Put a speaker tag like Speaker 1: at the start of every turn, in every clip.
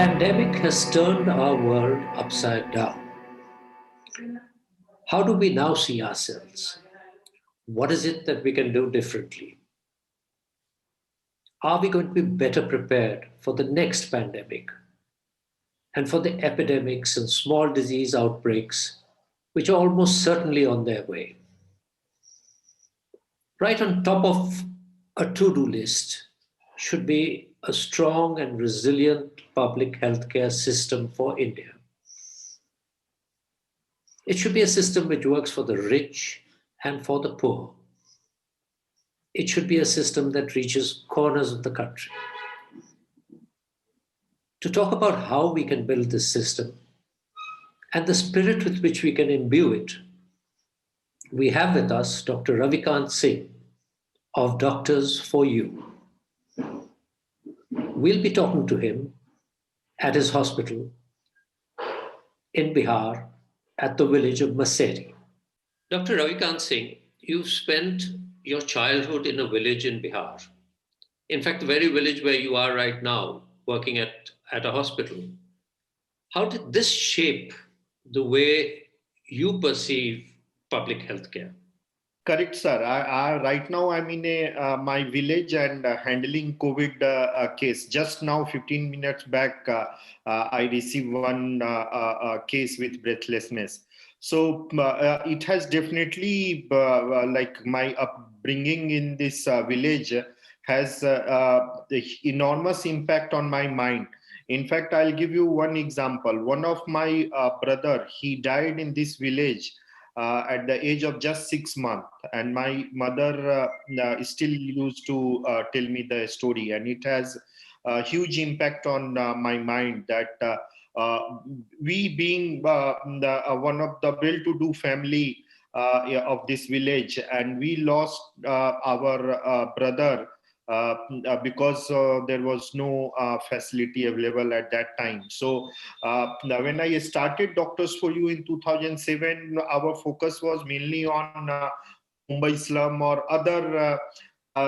Speaker 1: pandemic has turned our world upside down. How do we now see ourselves? What is it that we can do differently? Are we going to be better prepared for the next pandemic and for the epidemics and small disease outbreaks, which are almost certainly on their way? Right on top of a to do list should be a strong and resilient public healthcare system for India. It should be a system which works for the rich and for the poor. It should be a system that reaches corners of the country. To talk about how we can build this system and the spirit with which we can imbue it, we have with us Dr. Ravikant Singh of Doctors for You. We'll be talking to him at his hospital in Bihar at the village of Maseri. Dr. Ravikant Singh, you've spent your childhood in a village in Bihar. In fact, the very village where you are right now, working at a hospital. How did this shape the way you perceive public health care?
Speaker 2: Correct, sir. Right now I'm in my village and handling COVID case. Just now, 15 minutes back, I received one case with breathlessness. So it has definitely, like my upbringing in this village has the enormous impact on my mind. In fact, I'll give you one example. One of my brother, he died in this village at the age of just 6 months, and my mother still used to tell me the story, and it has a huge impact on my mind that we being one of the well-to-do family of this village, and we lost our brother because there was no facility available at that time. So when I started Doctors for You in 2007, our focus was mainly on Mumbai slum or other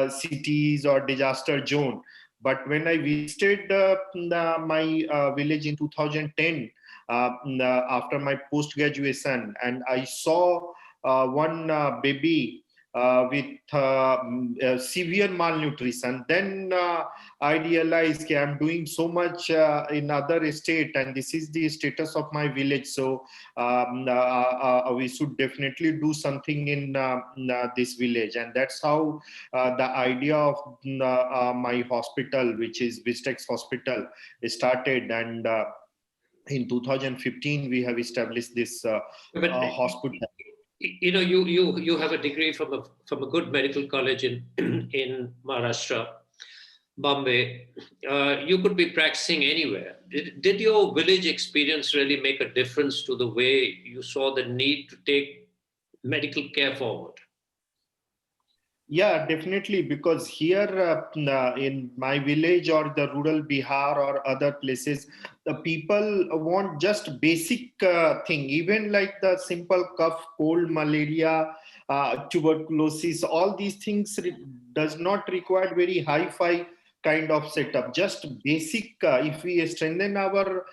Speaker 2: cities or disaster zone. But when I visited my village in 2010, after my post-graduation, and I saw one baby with severe malnutrition, then I realized that I'm doing so much in other state, and this is the status of my village. So we should definitely do something in this village, and that's how the idea of my hospital, which is Vistex Hospital, started. And in 2015, we have established this hospital.
Speaker 1: You know, you have a degree from a good medical college in Maharashtra, Bombay. You could be practicing anywhere. Did your village experience really make a difference to the way you saw the need to take medical care forward?
Speaker 2: Yeah, definitely, because here in my village or the rural Bihar or other places, the people want just basic thing, even like the simple cough, cold, malaria, tuberculosis, all these things does not require very high-fi kind of setup. Just basic, if we strengthen our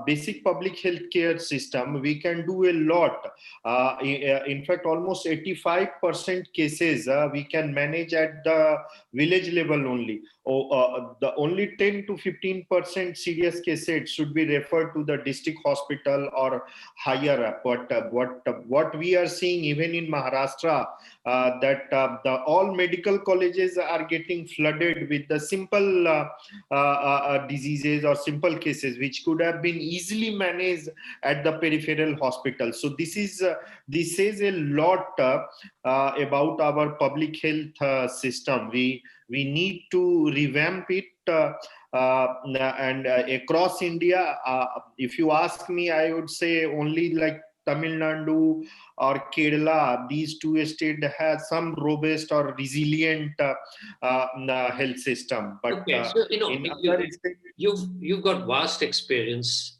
Speaker 2: basic public healthcare system, we can do a lot. In fact, almost 85% cases we can manage at the village level only. The only 10 to 15% serious cases should be referred to the district hospital or higher up. But what we are seeing even in Maharashtra, that all medical colleges are getting flooded with the simple diseases or simple cases which could have been easily managed at the peripheral hospital. So this says a lot about our public health system. We need to revamp it. And across India, if you ask me, I would say only like Tamil Nadu or Kerala, these two states have some robust or resilient health system. But
Speaker 1: okay, so
Speaker 2: in other states,
Speaker 1: you've got vast experience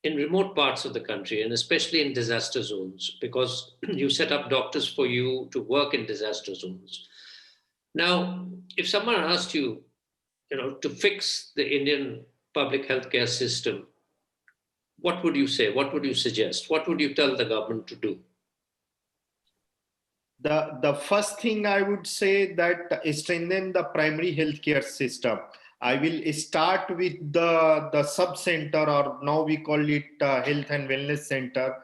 Speaker 1: in remote parts of the country, and especially in disaster zones, because you set up Doctors for You to work in disaster zones. Now, if someone asked you, to fix the Indian public healthcare system, what would you say? What would you suggest? What would you tell the government to do?
Speaker 2: The first thing I would say that strengthen the primary healthcare system. I will start with the sub center, or now we call it health and wellness center,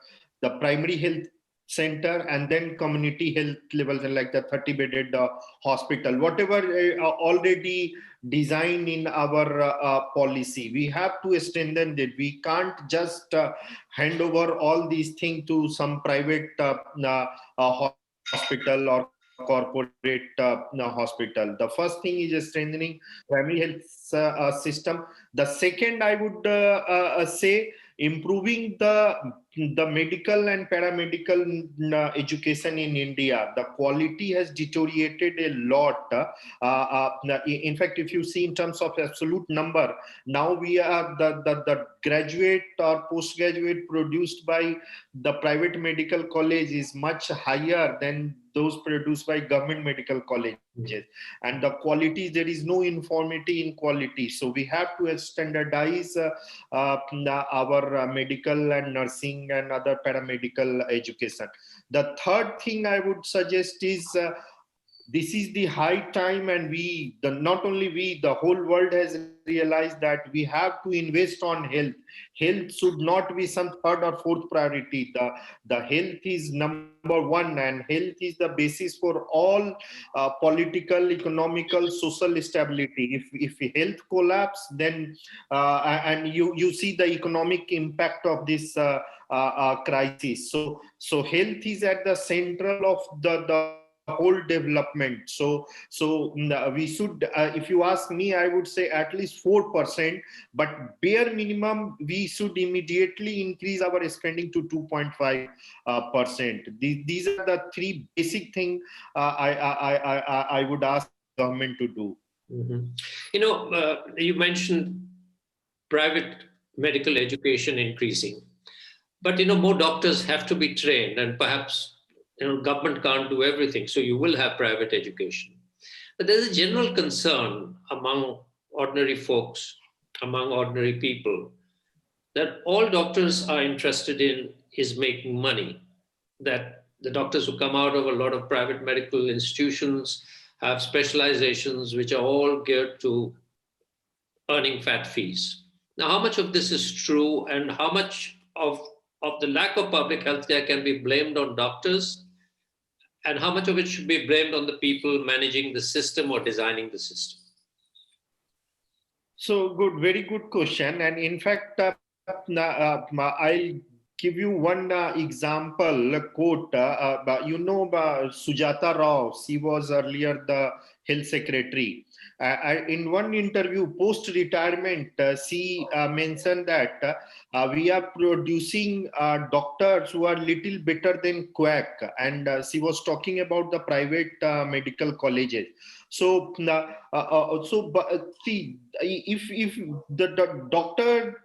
Speaker 2: the primary health center, and then community health levels, and like the 30 bedded hospital, whatever already designed in our policy. We have to strengthen it. We can't just hand over all these things to some private hospital or corporate hospital. The first thing is strengthening primary health system. The second, I would say, improving the medical and paramedical education in India. The quality has deteriorated a lot. In fact, if you see in terms of absolute number, now we are the graduate or postgraduate produced by the private medical college is much higher than those produced by government medical colleges. And the quality, there is no uniformity in quality. So we have to standardize our medical and nursing and other paramedical education. The third thing I would suggest is this is the high time, and not only we, the whole world has realized that we have to invest on health. Health should not be some third or fourth priority. The health is number one, and health is the basis for all political, economical, social stability. If health collapse, then and you see the economic impact of this crisis. So health is at the center of the whole development. So we should, if you ask me, I would say at least 4%, but bare minimum we should immediately increase our spending to 2.5%. These are the three basic things I would ask government to do.
Speaker 1: Mm-hmm. You mentioned private medical education increasing, but more doctors have to be trained, and perhaps government can't do everything, so you will have private education. But there's a general concern among ordinary folks, among ordinary people, that all doctors are interested in is making money, that the doctors who come out of a lot of private medical institutions have specializations which are all geared to earning fat fees. Now, how much of this is true, and how much of the lack of public health care can be blamed on doctors, and how much of it should be blamed on the people managing the system or designing the system?
Speaker 2: So good, very good question. And in fact, I'll give you one example, a quote. Sujata Rao, she was earlier the health secretary. In one interview post-retirement, she mentioned that we are producing doctors who are little better than quack, and she was talking about the private medical colleges. So, see, if the doctor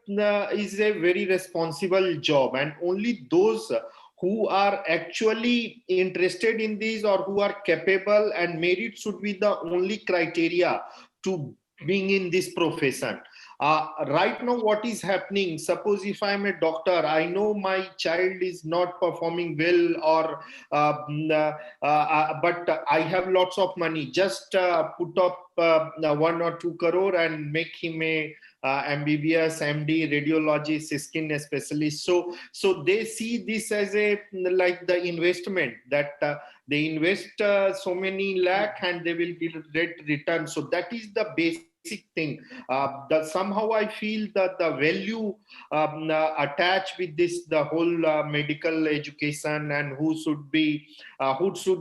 Speaker 2: is a very responsible job, and only those who are actually interested in this or who are capable and merit should be the only criteria to being in this profession. Right now, what is happening, suppose if I'm a doctor, I know my child is not performing well, or but I have lots of money, just put up 1 or 2 crore and make him a MBBS, MD, radiologist, skin specialist. So they see this as a like the investment, that they invest so many lakh and they will get return. So that is the basic thing. That somehow I feel that the value attached with this, the whole medical education, and who should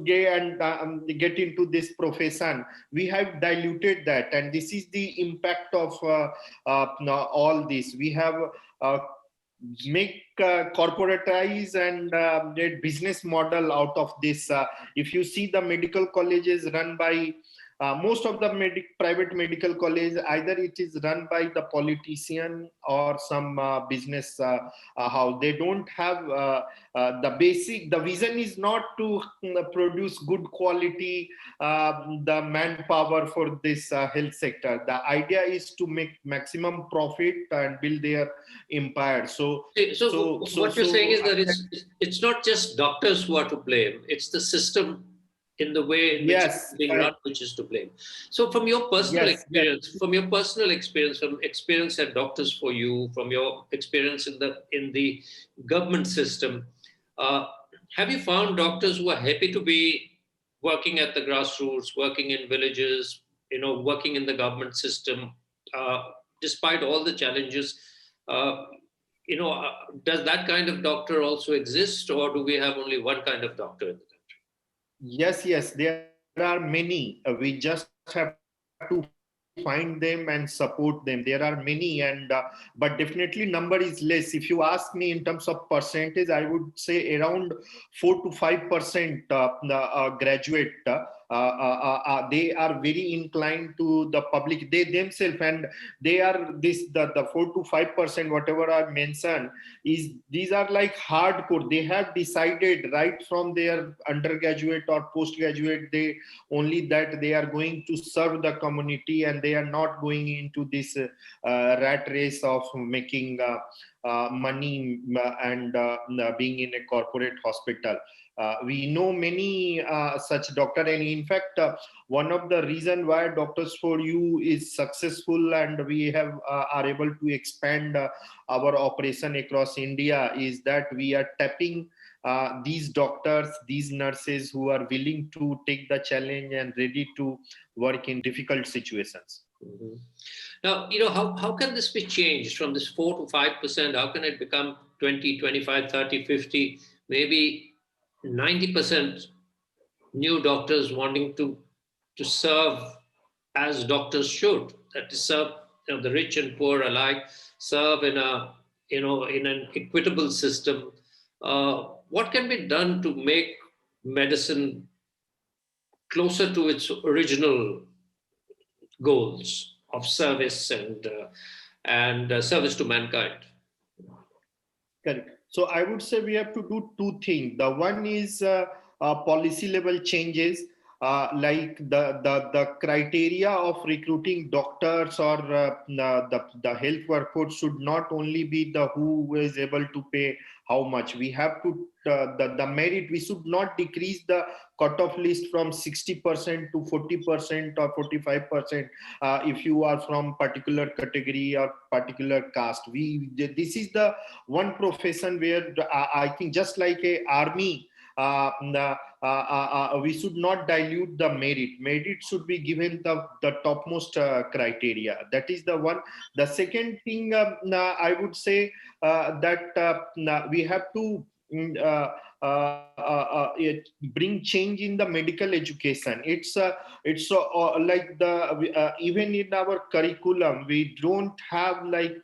Speaker 2: get and get into this profession, we have diluted that, and this is the impact of all this. We have make corporatize and business model out of this. If you see the medical colleges run by most of the private medical college, either it is run by the politician or some business house. They don't have the vision is not to produce good quality the manpower for this health sector. The idea is to make maximum profit and build their empire.
Speaker 1: So what you're saying is that it's not just doctors who are to blame, it's the system in the way in which
Speaker 2: yes,
Speaker 1: it's being run, which is to blame. So from your personal experience, from experience at Doctors for You, from your experience in the government system, have you found doctors who are happy to be working at the grassroots, working in villages, working in the government system, despite all the challenges? Uh, does that kind of doctor also exist, or do we have only one kind of doctor in the country?
Speaker 2: Yes, there are many. We just have to find them and support them. There are many, and but definitely number is less. If you ask me in terms of percentage, I would say around 4 to 5% graduate. They are very inclined to the public, they themselves, and they are the 4 to 5%, whatever I mentioned, is these are like hardcore. They have decided right from their undergraduate or postgraduate, they only that they are going to serve the community, and they are not going into this rat race of making money and being in a corporate hospital. We know many such doctor, and in fact, one of the reason why Doctors for You is successful and we have are able to expand our operation across India is that we are tapping these doctors, these nurses who are willing to take the challenge and ready to work in difficult situations.
Speaker 1: Mm-hmm. Now, how can this be changed from this 4 to 5%? How can it become 20, 25, 30, 50, maybe 90% new doctors wanting to serve as doctors should, that is serve the rich and poor alike, serve in an equitable system. What can be done to make medicine closer to its original goals of service and service to mankind?
Speaker 2: Correct. So I would say we have to do two things. The one is policy level changes, like the criteria of recruiting doctors or the health workforce should not only be the who is able to pay how much. We have to the merit. We should not decrease the cutoff list from 60% to 40% or 45%. If you are from particular category or particular caste, this is the one profession where I think just like a army. We should not dilute the merit. Merit should be given the topmost criteria. That is the one. The second thing I would say that we have to bring change in the medical education. It's like even in our curriculum, we don't have like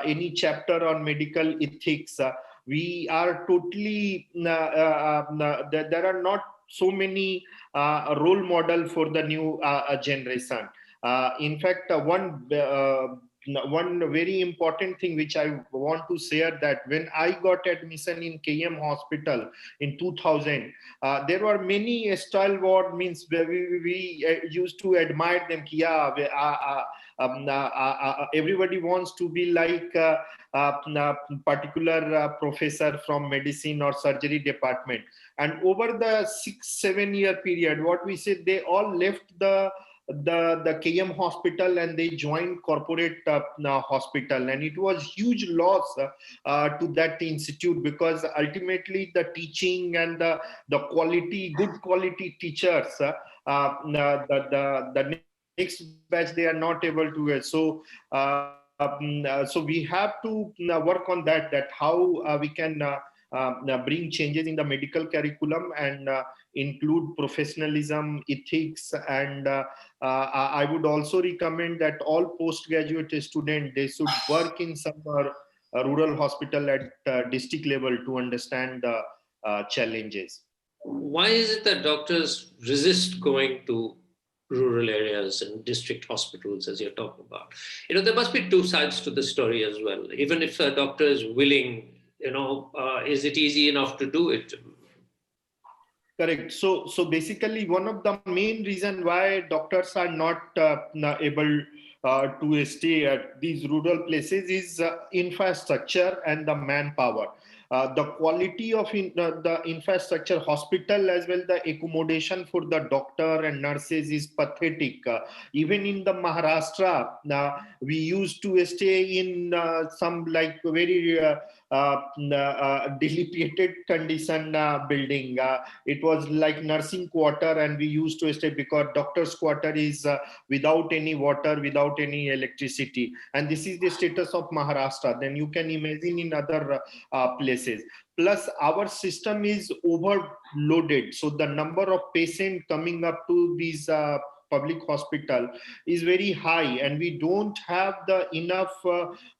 Speaker 2: any chapter on medical ethics. We are totally there are not so many role model for the new generation. In fact, one very important thing which I want to share, that when I got admission in KM Hospital in 2000, there were many stalwart, means we used to admire them. Everybody wants to be like a particular professor from medicine or surgery department. And over the 6-7 year period, what we said, they all left the KM Hospital and they joined corporate hospital, and it was huge loss to that institute, because ultimately the teaching and the quality, good quality teachers, the next batch, they are not able to get. So so we have to work on that how we can bring changes in the medical curriculum and include professionalism, ethics, and I would also recommend that all postgraduate students, they should work in some rural hospital at district level to understand the challenges.
Speaker 1: Why is it that doctors resist going to rural areas and district hospitals, as you're talking about. There must be two sides to the story as well. Even if a doctor is willing, is it easy enough to do it?
Speaker 2: Correct. So basically, one of the main reason why doctors are not able to stay at these rural places is infrastructure and the manpower. The quality of the infrastructure, hospital as well, the accommodation for the doctor and nurses is pathetic. Even in the Maharashtra, we used to stay in some like very dilapidated condition building. It was like nursing quarter, and we used to stay because doctor's quarter is without any water, without any electricity, and this is the status of Maharashtra. Then you can imagine in other places. Plus our system is overloaded, so the number of patients coming up to these public hospital is very high, and we don't have the enough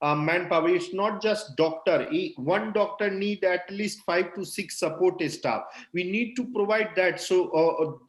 Speaker 2: manpower. It's not just doctor. One doctor need at least 5 to 6 support staff. We need to provide that, so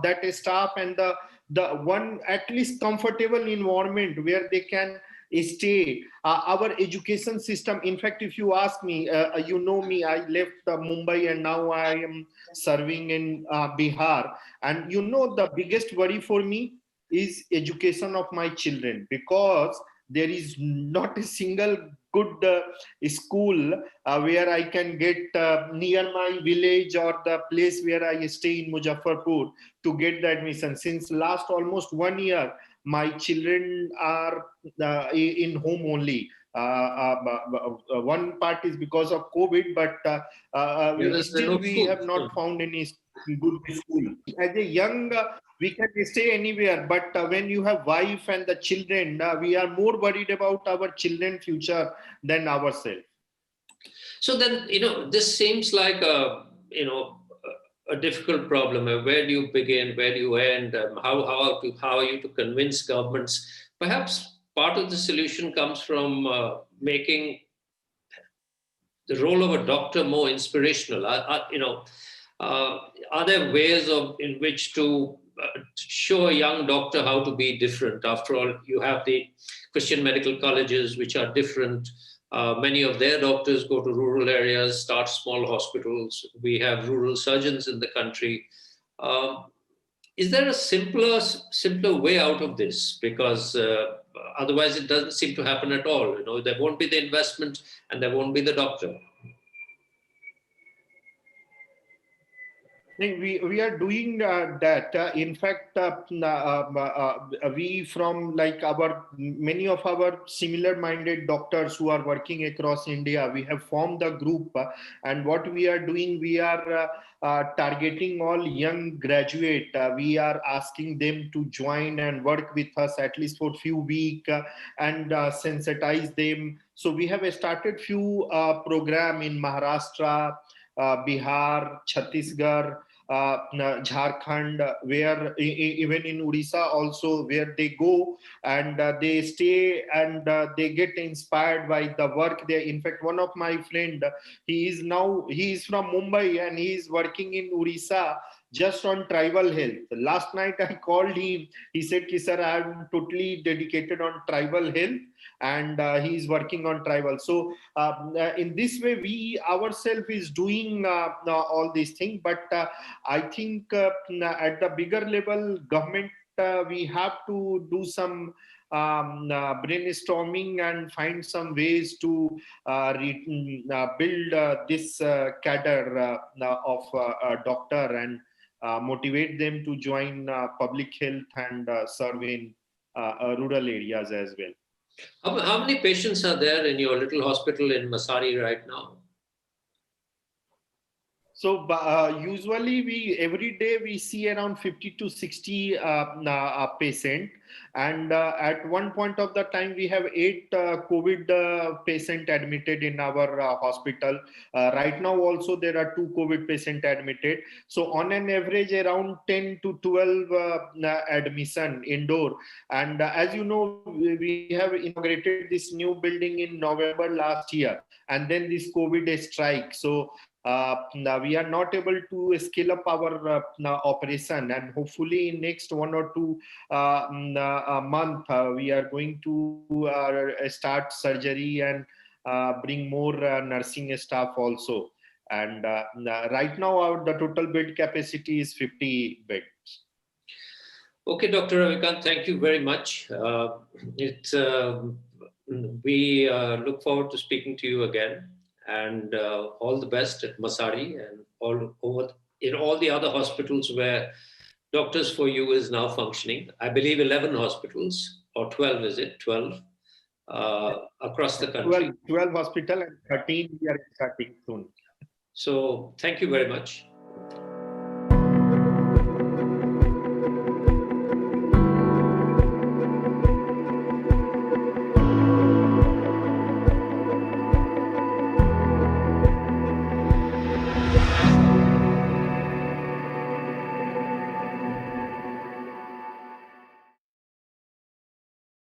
Speaker 2: that staff and the one at least comfortable environment where they can stay. Our education system, in fact, if you ask me, me, I left Mumbai and now I am serving in Bihar, and the biggest worry for me is education of my children, because there is not a single good school where I can get near my village or the place where I stay in Muzaffarpur to get the admission. Since last almost 1 year, my children are in home only. One part is because of COVID, but we have not found any good school. As a young, we can stay anywhere, but when you have wife and the children, we are more worried about our children's future than ourselves.
Speaker 1: So then, this seems like a difficult problem. Where do you begin? Where do you end? How are you to convince governments? Perhaps part of the solution comes from making the role of a doctor more inspirational. Are there ways in which to show a young doctor how to be different? After all, you have the Christian medical colleges, which are different. Many of their doctors go to rural areas, start small hospitals. We have rural surgeons in the country. Is there a simpler way out of this? Because otherwise it doesn't seem to happen at all. There won't be the investment and there won't be the doctor.
Speaker 2: We are doing that. In fact, we from like many of our similar-minded doctors who are working across India, we have formed a group, and what we are doing, we are targeting all young graduate. We are asking them to join and work with us at least for a few weeks and sensitize them. So we have started few program in Maharashtra, Bihar, Chhattisgarh, Jharkhand, where even in Odisha also, where they go and they stay and they get inspired by the work there. In fact, one of my friend, he is from Mumbai and he is working in Odisha just on tribal health. Last night I called him. He said, sir, I am totally dedicated on tribal health, and he is working on tribal. So in this way, we ourselves is doing all these things. But I think at the bigger level, government, we have to do some brainstorming and find some ways to build this cadre of doctor and motivate them to join public health and serve in rural areas as well.
Speaker 1: How many patients are there in your little hospital in Masari right now?
Speaker 2: So usually every day we see around 50 to 60 patients. And at one point of the time, we have 8 COVID patient admitted in our hospital. Right now also there are 2 COVID patient admitted. So on an average around 10 to 12 admission indoor. And as you know, we have inaugurated this new building in November last year, and then this COVID strike. So now we are not able to scale up our operation, and hopefully in next 1 or 2 month we are going to start surgery and bring more nursing staff also. And right now the total bed capacity is 50 beds.
Speaker 1: Okay, Dr. Ravikant, thank you very much. We look forward to speaking to you again, and all the best at Masari and in all the other hospitals where Doctors for You is now functioning. I believe 11 hospitals, or 12, is it? 12 across the country.
Speaker 2: 12 hospital and 13 we are starting soon.
Speaker 1: So thank you very much.